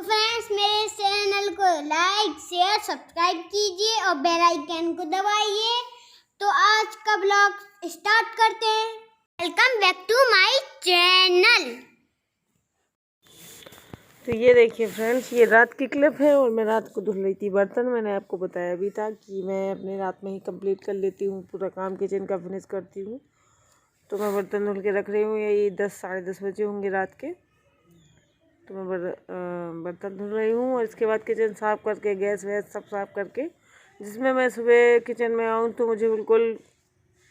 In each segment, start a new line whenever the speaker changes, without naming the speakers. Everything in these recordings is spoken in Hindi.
फ्रेंड्स, मेरे चैनल को लाइक शेयर सब्सक्राइब कीजिए और बेल आइकन को दबाइए। तो आज का ब्लॉग स्टार्ट करते हैं। Welcome back to my channel.
तो ये देखिए फ्रेंड्स, ये रात की क्लिप है और मैं रात को धुल रही थी बर्तन। मैंने आपको बताया भी था कि मैं अपने रात में ही कंप्लीट कर लेती हूँ, पूरा काम किचन का फिनिश करती हूँ। तो मैं बर्तन धुल के रख रही हूँ। यही 10 साढ़े 10 बजे होंगे रात के। तो मैं बर्तन धुल रही हूँ और इसके बाद किचन साफ़ करके गैस वैस सब साफ़ करके, जिसमें मैं सुबह किचन में आऊँ तो मुझे बिल्कुल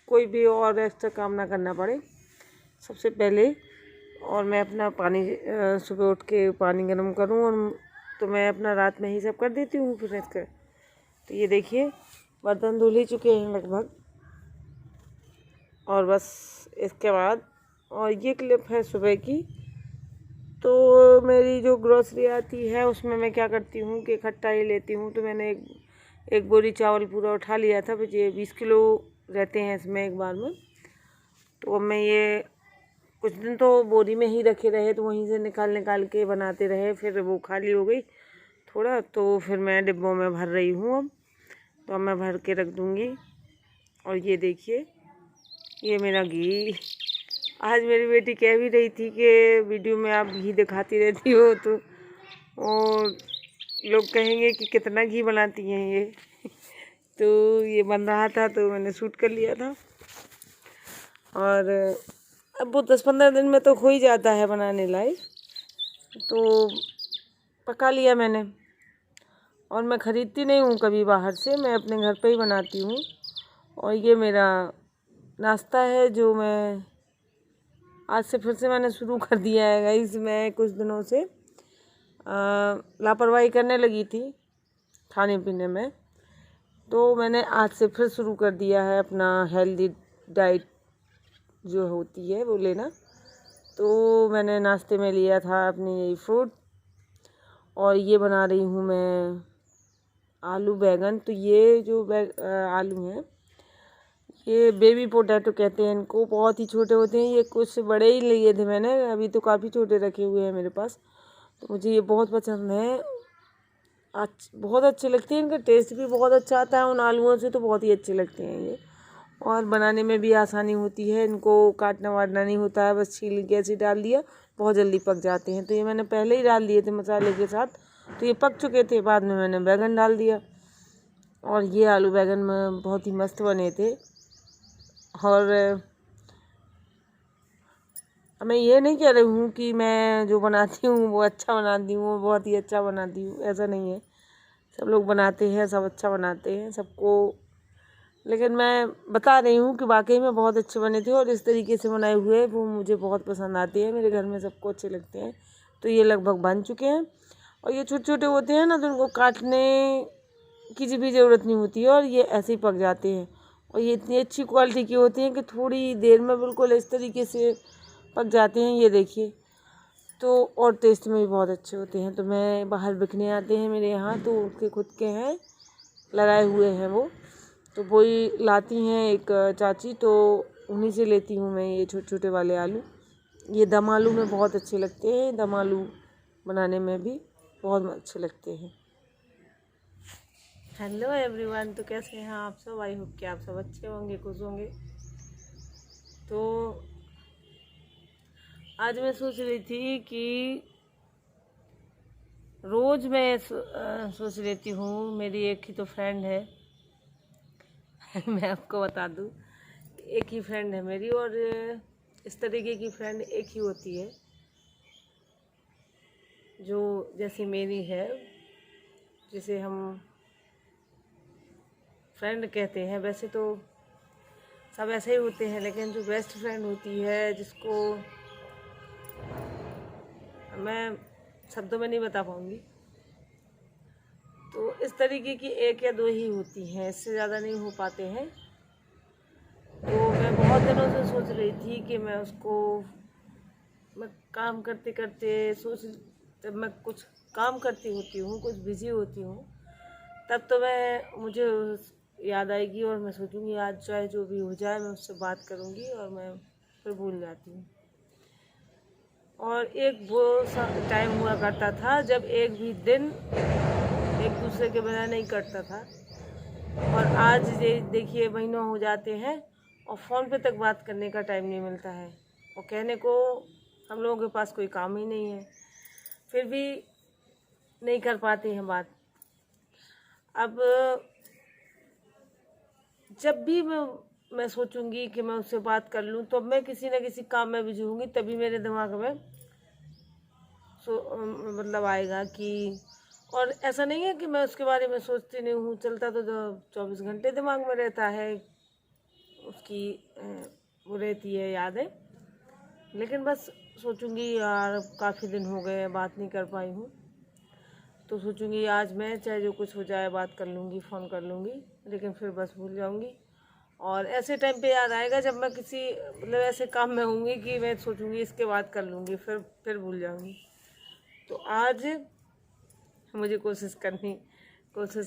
कोई भी और एक्स्ट्रा काम ना करना पड़े सबसे पहले। और मैं अपना पानी सुबह उठ के पानी गर्म करूँ और तो मैं अपना रात में ही सब कर देती हूँ फिर कर। तो ये देखिए बर्तन धुल ही चुके हैं लगभग। और बस इसके बाद, और ये क्लिप है सुबह की। तो मेरी जो ग्रोसरी आती है उसमें मैं क्या करती हूँ कि इकट्ठा ही लेती हूँ। तो मैंने एक बोरी चावल पूरा उठा लिया था। ये 20 किलो रहते हैं इसमें एक बार में। तो अब मैं ये कुछ दिन तो बोरी में ही रखे रहे, तो वहीं से निकाल के बनाते रहे। फिर वो खाली हो गई थोड़ा, तो फिर मैं डिब्बों में भर रही हूँ अब। तो अब मैं भर के रख दूँगी। और ये देखिए ये मेरा घी। आज मेरी बेटी कह भी रही थी कि वीडियो में आप घी दिखाती रहती हो, तो और लोग कहेंगे कि कितना घी बनाती हैं ये। तो ये बन रहा था तो मैंने शूट कर लिया था। और अब वो 10-15 दिन में तो हो ही जाता है बनाने लायक। तो पका लिया मैंने। और मैं ख़रीदती नहीं हूँ कभी बाहर से, मैं अपने घर पे ही बनाती हूँ। और ये मेरा नाश्ता है जो मैं आज से फिर से मैंने शुरू कर दिया है गाइस। मैं कुछ दिनों से लापरवाही करने लगी थी खाने पीने में, तो मैंने आज से फिर शुरू कर दिया है अपना हेल्दी डाइट जो होती है वो लेना। तो मैंने नाश्ते में लिया था अपनी यही फ्रूट। और ये बना रही हूँ मैं आलू बैंगन। तो ये जो आलू हैं ये बेबी पोटैटो कहते हैं इनको, बहुत ही छोटे होते हैं। ये कुछ बड़े ही लिए थे मैंने, अभी तो काफ़ी छोटे रखे हुए हैं मेरे पास। तो मुझे ये बहुत पसंद है, बहुत अच्छे लगते हैं। इनका टेस्ट भी बहुत अच्छा आता है उन आलूओं से, तो बहुत ही अच्छे लगते हैं ये। और बनाने में भी आसानी होती है, इनको काटना वाटना नहीं होता है, बस छील के ऐसे डाल दिया, बहुत जल्दी पक जाते हैं। तो ये मैंने पहले ही डाल दिए थे मसाले के साथ, तो ये पक चुके थे। बाद में मैंने बैंगन डाल दिया और ये आलू बैंगन में बहुत ही मस्त बने थे। और मैं ये नहीं कह रही हूँ कि मैं जो बनाती हूँ वो अच्छा बनाती हूँ, बहुत ही अच्छा बनाती हूँ, ऐसा नहीं है। सब लोग बनाते हैं, सब अच्छा बनाते हैं सबको, लेकिन मैं बता रही हूँ कि वाकई में बहुत अच्छे बने थे। और इस तरीके से बनाए हुए वो मुझे बहुत पसंद आते हैं, मेरे घर में सबको अच्छे लगते हैं। तो ये लगभग बन चुके हैं। और ये छोटे छोटे होते हैं ना, तो उनको काटने की भी ज़रूरत नहीं होती है और ये ऐसे ही पक जाते हैं। और ये इतनी अच्छी क्वालिटी की होती हैं कि थोड़ी देर में बिल्कुल इस तरीके से पक जाते हैं, ये देखिए। तो और टेस्ट में भी बहुत अच्छे होते हैं। तो मैं बाहर बिकने आते हैं मेरे यहाँ, तो उनके खुद के हैं, लगाए हुए हैं वो, तो वही लाती हैं एक चाची, तो उन्हीं से लेती हूँ मैं ये छोटे छोटे वाले आलू। ये दम आलू में बहुत अच्छे लगते हैं, दम आलू बनाने में भी बहुत अच्छे लगते हैं। हेलो एवरीवन, तो कैसे हैं आप सब? आई होप कि आप सब अच्छे होंगे, खुश होंगे। तो आज मैं सोच रही थी कि रोज़ मैं सोच लेती हूँ, मेरी एक ही तो फ्रेंड है मैं आपको बता दूँ, एक ही फ्रेंड है मेरी। और इस तरीके की फ्रेंड एक ही होती है जो जैसी मेरी है, जिसे हम फ्रेंड कहते हैं। वैसे तो सब ऐसे ही होते हैं, लेकिन जो बेस्ट फ्रेंड होती है, जिसको मैं शब्दों में नहीं बता पाऊँगी, तो इस तरीके की एक या दो ही होती हैं, इससे ज़्यादा नहीं हो पाते हैं। तो मैं बहुत दिनों से सोच रही थी कि मैं काम करते करते जब मैं कुछ काम करती होती हूँ, कुछ बिजी होती हूँ, तब तो मुझे याद आएगी और मैं सोचूंगी आज चाहे जो भी हो जाए मैं उससे बात करूँगी, और मैं फिर भूल जाती हूँ। और एक वो टाइम हुआ करता था जब एक भी दिन एक दूसरे के बिना नहीं कटता था। और आज ये देखिए महीनों हो जाते हैं और फ़ोन पे तक बात करने का टाइम नहीं मिलता है, और कहने को हम लोगों के पास कोई काम ही नहीं है, फिर भी नहीं कर पाते हैं बात। अब जब भी मैं सोचूंगी कि मैं उससे बात कर लूँ, तो मैं किसी न किसी काम में बिजी होंगी, तभी मेरे दिमाग में मतलब आएगा कि, और ऐसा नहीं है कि मैं उसके बारे में सोचती नहीं हूँ, चलता तो 24 घंटे दिमाग में रहता है, उसकी वो रहती है यादें। लेकिन बस सोचूंगी यार काफ़ी दिन हो गए बात नहीं कर पाई हूँ, तो सोचूंगी आज मैं चाहे जो कुछ हो जाए बात कर लूँगी, फ़ोन कर लूँगी, लेकिन फिर बस भूल जाऊँगी। और ऐसे टाइम पे याद आएगा जब मैं किसी मतलब ऐसे काम में होंगी कि मैं सोचूंगी इसके बाद कर लूँगी, फिर भूल जाऊँगी। तो आज मुझे कोशिश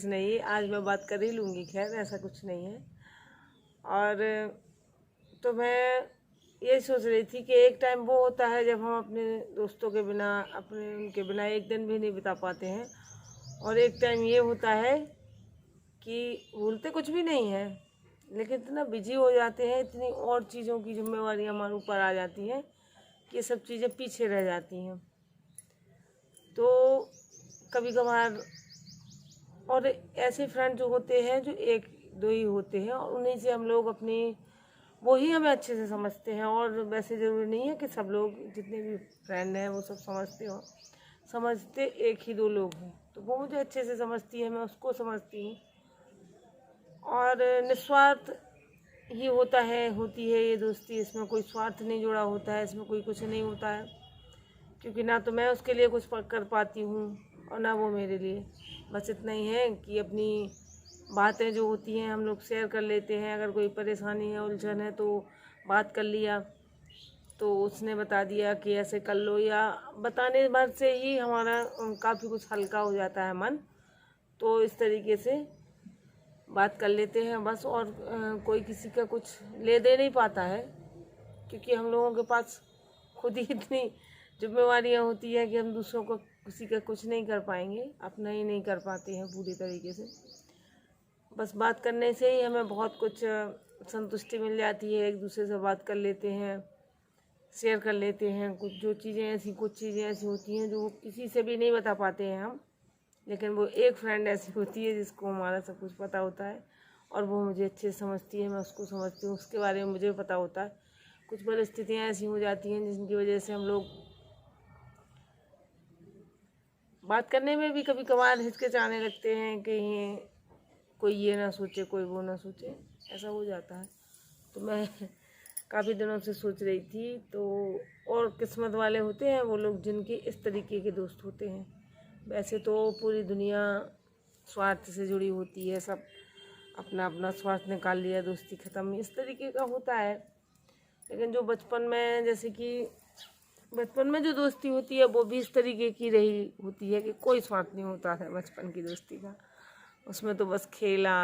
नहीं, आज मैं बात कर ही लूँगी, खैर ऐसा कुछ नहीं है। और तो मैं ये सोच रही थी कि एक टाइम वो होता है जब हम अपने दोस्तों के बिना, उनके बिना एक दिन भी नहीं बिता पाते हैं, और एक टाइम ये होता है कि भूलते कुछ भी नहीं है, लेकिन इतना बिजी हो जाते हैं, इतनी और चीज़ों की जिम्मेवारी हमारे ऊपर आ जाती हैं कि ये सब चीज़ें पीछे रह जाती हैं। तो कभी कभार और ऐसे फ्रेंड जो होते हैं जो एक दो ही होते हैं, और उन्हीं से हम लोग अपनी वो ही हमें अच्छे से समझते हैं। और वैसे ज़रूरी नहीं है कि सब लोग जितने भी फ्रेंड हैं वो सब समझते एक ही दो लोग हैं। तो वो मुझे अच्छे से समझती है, मैं उसको समझती हूँ, और निस्वार्थ ही होती है ये दोस्ती। इसमें कोई स्वार्थ नहीं जुड़ा होता है, इसमें कोई कुछ नहीं होता है, क्योंकि ना तो मैं उसके लिए कुछ कर पाती हूँ और ना वो मेरे लिए। बस इतना ही है कि अपनी बातें जो होती हैं हम लोग शेयर कर लेते हैं। अगर कोई परेशानी है, उलझन है, तो बात कर लिया, तो उसने बता दिया कि ऐसे कर लो, या बताने भर से ही हमारा काफ़ी कुछ हल्का हो जाता है मन। तो इस तरीके से बात कर लेते हैं बस। और कोई किसी का कुछ ले दे नहीं पाता है, क्योंकि हम लोगों के पास खुद ही इतनी जिम्मेवारियां होती है कि हम दूसरों को किसी का कुछ नहीं कर पाएंगे, अपना ही नहीं कर पाते हैं पूरी तरीके से। बस बात करने से ही हमें बहुत कुछ संतुष्टि मिल जाती है। एक दूसरे से बात कर लेते हैं, शेयर कर लेते हैं कुछ चीज़ें ऐसी होती हैं जो किसी से भी नहीं बता पाते हैं हम, लेकिन वो एक फ्रेंड ऐसी होती है जिसको हमारा सब कुछ पता होता है, और वो मुझे अच्छे से समझती है, मैं उसको समझती हूँ, उसके बारे में मुझे पता होता है। कुछ परिस्थितियाँ ऐसी हो जाती हैं जिनकी वजह से हम लोग बात करने में भी कभी कभार हिचकिचाने लगते हैं, कहीं कोई ये ना सोचे, कोई वो ना सोचे, ऐसा हो जाता है। तो मैं काफ़ी दिनों से सोच रही थी, तो और किस्मत वाले होते हैं वो लोग जिनके इस तरीके के दोस्त होते हैं। वैसे तो पूरी दुनिया स्वार्थ से जुड़ी होती है, सब अपना अपना स्वार्थ निकाल लिया, दोस्ती ख़त्म, इस तरीके का होता है। लेकिन जो बचपन में, जैसे कि बचपन में जो दोस्ती होती है वो भी इस तरीके की रही होती है कि कोई स्वार्थ नहीं होता है बचपन की दोस्ती का। उसमें तो बस खेला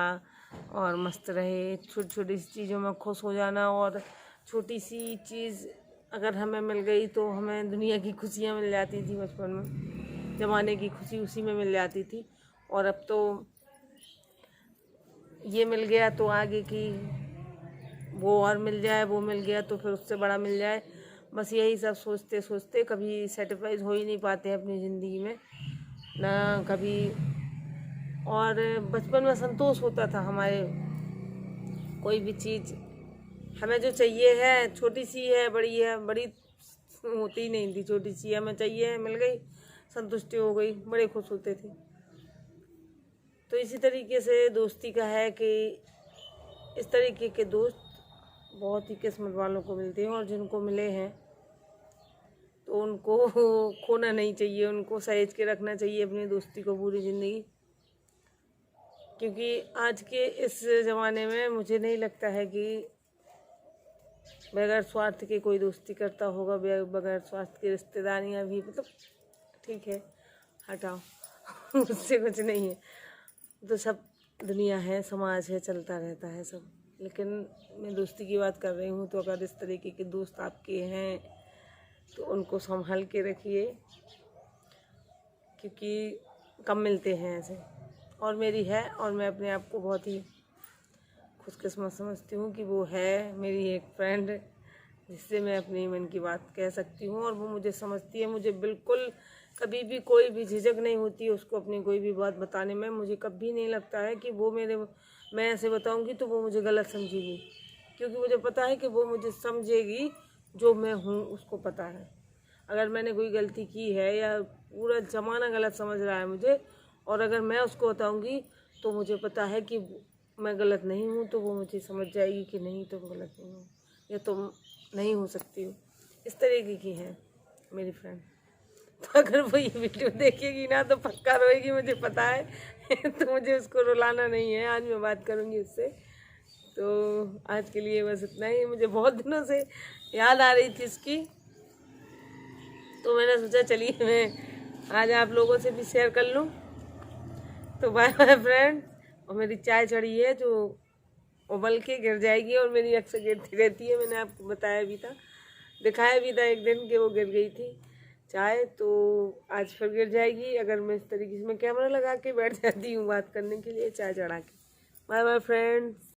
और मस्त रहे, छोटी छोटी चीज़ों में खुश हो जाना, और छोटी सी चीज़ अगर हमें मिल गई तो हमें दुनिया की खुशियाँ मिल जाती थी बचपन में, ज़माने की खुशी उसी में मिल जाती थी। और अब तो ये मिल गया तो आगे की वो और मिल जाए, वो मिल गया तो फिर उससे बड़ा मिल जाए, बस यही सब सोचते सोचते कभी सेटिस्फाइड हो ही नहीं पाते हैं अपनी ज़िंदगी में ना कभी। और बचपन में संतोष होता था हमारे, कोई भी चीज़ हमें जो चाहिए है, छोटी सी है बड़ी होती ही नहीं थी, छोटी सी हमें चाहिए है, मिल गई, संतुष्टि हो गई, बड़े खुश होते थे। तो इसी तरीके से दोस्ती का है कि इस तरीके के दोस्त बहुत ही किस्मत वालों को मिलते हैं, और जिनको मिले हैं तो उनको खोना नहीं चाहिए, उनको सहेज के रखना चाहिए अपनी दोस्ती को पूरी ज़िंदगी। क्योंकि आज के इस ज़माने में मुझे नहीं लगता है कि बगैर स्वार्थ के कोई दोस्ती करता होगा। बगैर स्वार्थ की रिश्तेदारियाँ भी, मतलब ठीक है, हटाओ उससे कुछ नहीं है, तो सब दुनिया है, समाज है, चलता रहता है सब। लेकिन मैं दोस्ती की बात कर रही हूँ, तो अगर इस तरीके के दोस्त आपके हैं तो उनको संभाल के रखिए, क्योंकि कम मिलते हैं ऐसे। और मेरी है, और मैं अपने आप को बहुत ही खुशकिस्मत समझती हूँ कि वो है मेरी एक फ्रेंड, जिससे मैं अपनी मन की बात कह सकती हूँ और वो मुझे समझती है। मुझे बिल्कुल कभी भी कोई भी झिझक नहीं होती है उसको अपनी कोई भी बात बताने में। मुझे कभी नहीं लगता है कि वो मैं ऐसे बताऊँगी तो वो मुझे गलत समझेगी, क्योंकि मुझे पता है कि वो मुझे समझेगी जो मैं हूँ, उसको पता है। अगर मैंने कोई गलती की है या पूरा ज़माना गलत समझ रहा है मुझे, और अगर मैं उसको बताऊँगी तो मुझे पता है कि मैं गलत नहीं हूँ, तो वो मुझे समझ जाएगी कि नहीं तुम गलत नहीं हो, या तुम नहीं हो सकती हो। इस तरीके की है मेरी फ्रेंड। तो अगर वो ये वीडियो देखेगी ना तो पक्का रोएगी, मुझे पता है। तो मुझे उसको रुलाना नहीं है, आज मैं बात करूँगी उससे। तो आज के लिए बस इतना ही। मुझे बहुत दिनों से याद आ रही थी इसकी, तो मैंने सोचा चलिए मैं आज आप लोगों से भी शेयर कर लूँ। तो बाय बाय फ्रेंड। और मेरी चाय चढ़ी है जो उबल के गिर जाएगी, और मेरी अक्सर गिरती रहती है। मैंने आपको बताया भी था, दिखाया भी था एक दिन कि वो गिर गई थी चाय, तो आज फिर गिर जाएगी अगर मैं इस तरीके से मैं कैमरा लगा के बैठ जाती हूँ बात करने के लिए चाय चढ़ा के। Bye bye friends.